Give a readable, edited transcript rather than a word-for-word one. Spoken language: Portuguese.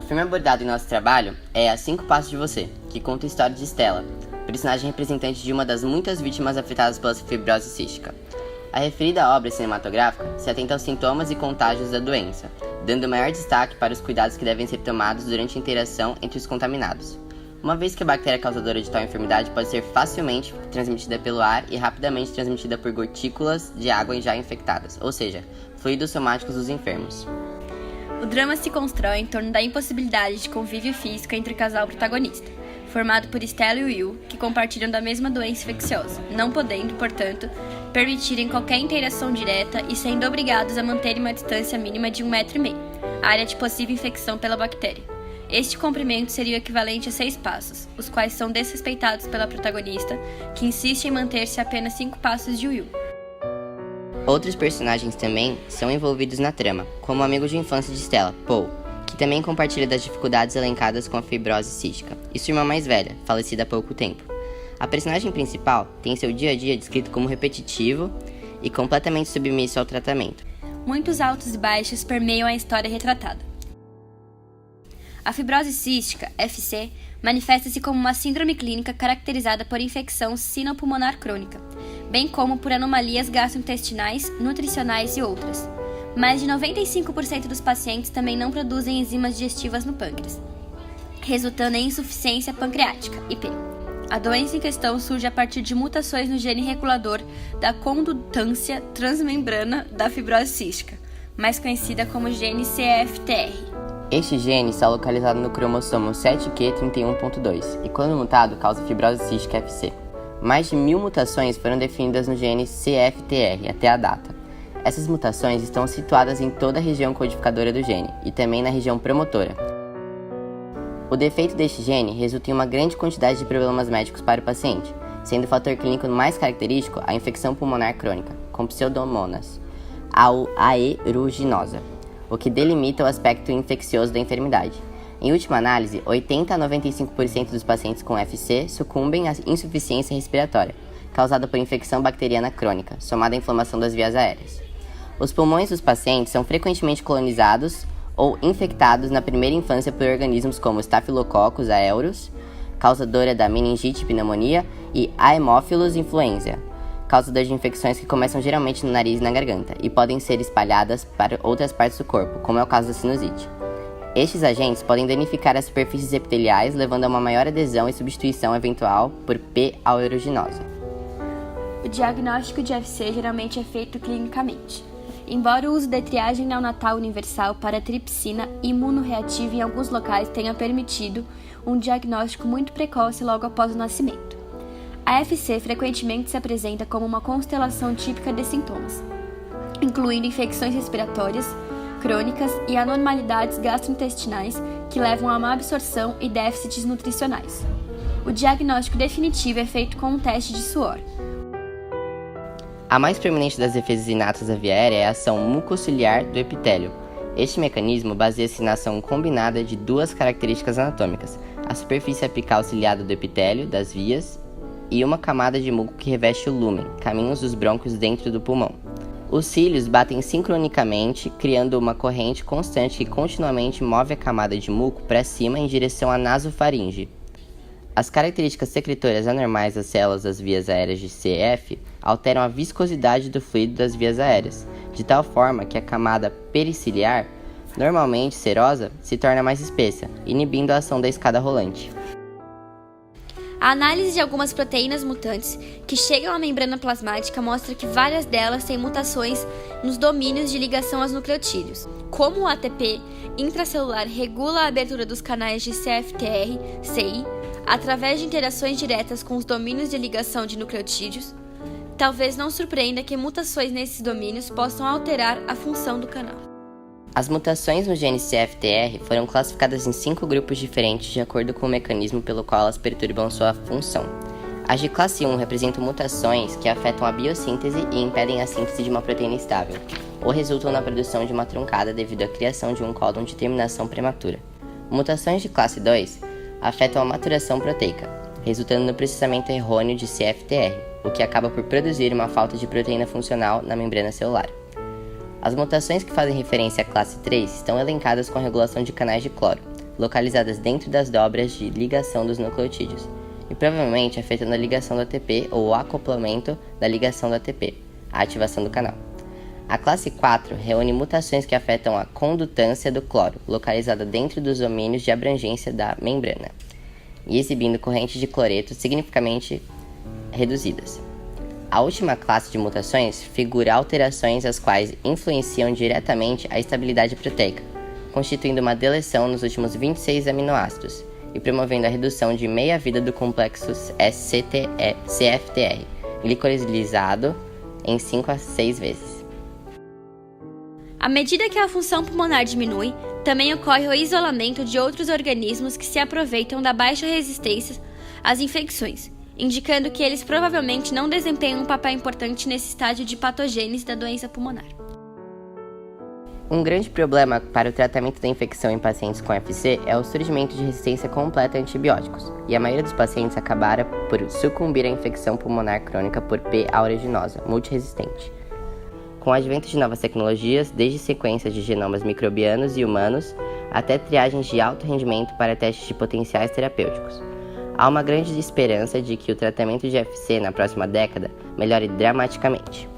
filme abordado em nosso trabalho é A 5 Passos de Você, que conta a história de Stella, personagem representante de uma das muitas vítimas afetadas pela fibrose cística. A referida obra cinematográfica se atenta aos sintomas e contágios da doença, dando maior destaque para os cuidados que devem ser tomados durante a interação entre os contaminados. Uma vez que a bactéria causadora de tal enfermidade pode ser facilmente transmitida pelo ar e rapidamente transmitida por gotículas de água já infectadas, ou seja, fluidos somáticos dos enfermos. O drama se constrói em torno da impossibilidade de convívio físico entre o casal protagonista, formado por Stella e Will, que compartilham da mesma doença infecciosa, não podendo, portanto, permitirem qualquer interação direta e sendo obrigados a manterem uma distância mínima de 1,5 m, área de possível infecção pela bactéria. Este comprimento seria o equivalente a 6 passos, os quais são desrespeitados pela protagonista, que insiste em manter-se a apenas 5 passos de Will. Outros personagens também são envolvidos na trama, como o amigo de infância de Stella, Paul, que também compartilha das dificuldades elencadas com a fibrose cística, e sua irmã mais velha, falecida há pouco tempo. A personagem principal tem seu dia a dia descrito como repetitivo e completamente submisso ao tratamento. Muitos altos e baixos permeiam a história retratada. A fibrose cística, FC, manifesta-se como uma síndrome clínica caracterizada por infecção sinopulmonar crônica, bem como por anomalias gastrointestinais, nutricionais e outras. Mais de 95% dos pacientes também não produzem enzimas digestivas no pâncreas, resultando em insuficiência pancreática, IP. A doença em questão surge a partir de mutações no gene regulador da condutância transmembrana da fibrose cística, mais conhecida como gene CFTR. Este gene está localizado no cromossomo 7q31.2 e, quando mutado, causa fibrose cística FC. Mais de 1000 mutações foram definidas no gene CFTR até a data. Essas mutações estão situadas em toda a região codificadora do gene e também na região promotora. O defeito deste gene resulta em uma grande quantidade de problemas médicos para o paciente, sendo o fator clínico mais característico a infecção pulmonar crônica, com pseudomonas aeruginosa, o que delimita o aspecto infeccioso da enfermidade. Em última análise, 80 a 95% dos pacientes com FC sucumbem à insuficiência respiratória, causada por infecção bacteriana crônica, somada à inflamação das vias aéreas. Os pulmões dos pacientes são frequentemente colonizados ou infectados na primeira infância por organismos como Staphylococcus aureus, causadora da meningite e pneumonia, e Haemophilus influenzae, causador de infecções que começam geralmente no nariz e na garganta e podem ser espalhadas para outras partes do corpo, como é o caso da sinusite. Estes agentes podem danificar as superfícies epiteliais, levando a uma maior adesão e substituição eventual por P. aeruginosa. O diagnóstico de FC geralmente é feito clinicamente. Embora o uso da triagem neonatal universal para tripsina imunorreativa em alguns locais tenha permitido um diagnóstico muito precoce logo após o nascimento. A FC frequentemente se apresenta como uma constelação típica de sintomas, incluindo infecções respiratórias crônicas e anormalidades gastrointestinais que levam a má absorção e déficits nutricionais. O diagnóstico definitivo é feito com um teste de suor. A mais proeminente das defesas inatas da via aérea é a ação mucociliar do epitélio. Este mecanismo baseia-se na ação combinada de duas características anatômicas, a superfície apical ciliada do epitélio das vias e uma camada de muco que reveste o lúmen, caminhos dos brônquios dentro do pulmão. Os cílios batem sincronicamente, criando uma corrente constante que continuamente move a camada de muco para cima em direção à nasofaringe. As características secretoras anormais das células das vias aéreas de CF alteram a viscosidade do fluido das vias aéreas, de tal forma que a camada periciliar, normalmente serosa, se torna mais espessa, inibindo a ação da escada rolante. A análise de algumas proteínas mutantes que chegam à membrana plasmática mostra que várias delas têm mutações nos domínios de ligação aos nucleotídeos. Como o ATP intracelular regula a abertura dos canais de CFTR-CI através de interações diretas com os domínios de ligação de nucleotídeos, talvez não surpreenda que mutações nesses domínios possam alterar a função do canal. As mutações no gene CFTR foram classificadas em 5 grupos diferentes de acordo com o mecanismo pelo qual elas perturbam sua função. As de classe 1 representam mutações que afetam a biossíntese e impedem a síntese de uma proteína estável, ou resultam na produção de uma truncada devido à criação de um códon de terminação prematura. Mutações de classe 2 afetam a maturação proteica, resultando no processamento errôneo de CFTR, o que acaba por produzir uma falta de proteína funcional na membrana celular. As mutações que fazem referência à classe 3 estão elencadas com a regulação de canais de cloro, localizadas dentro das dobras de ligação dos nucleotídeos, e provavelmente afetando a ligação do ATP ou o acoplamento da ligação do ATP, a ativação do canal. A classe 4 reúne mutações que afetam a condutância do cloro, localizada dentro dos domínios de abrangência da membrana, e exibindo correntes de cloreto significativamente reduzidas. A última classe de mutações figura alterações as quais influenciam diretamente a estabilidade proteica, constituindo uma deleção nos últimos 26 aminoácidos e promovendo a redução de meia-vida do complexo CFTR, glicosilizado em 5 a 6 vezes. À medida que a função pulmonar diminui, também ocorre o isolamento de outros organismos que se aproveitam da baixa resistência às infecções, indicando que eles provavelmente não desempenham um papel importante nesse estágio de patogênese da doença pulmonar. Um grande problema para o tratamento da infecção em pacientes com FC é o surgimento de resistência completa a antibióticos, e a maioria dos pacientes acabará por sucumbir à infecção pulmonar crônica por P. aeruginosa multiresistente. Com o advento de novas tecnologias, desde sequências de genomas microbianos e humanos, até triagens de alto rendimento para testes de potenciais terapêuticos, há uma grande esperança de que o tratamento de FC na próxima década melhore dramaticamente.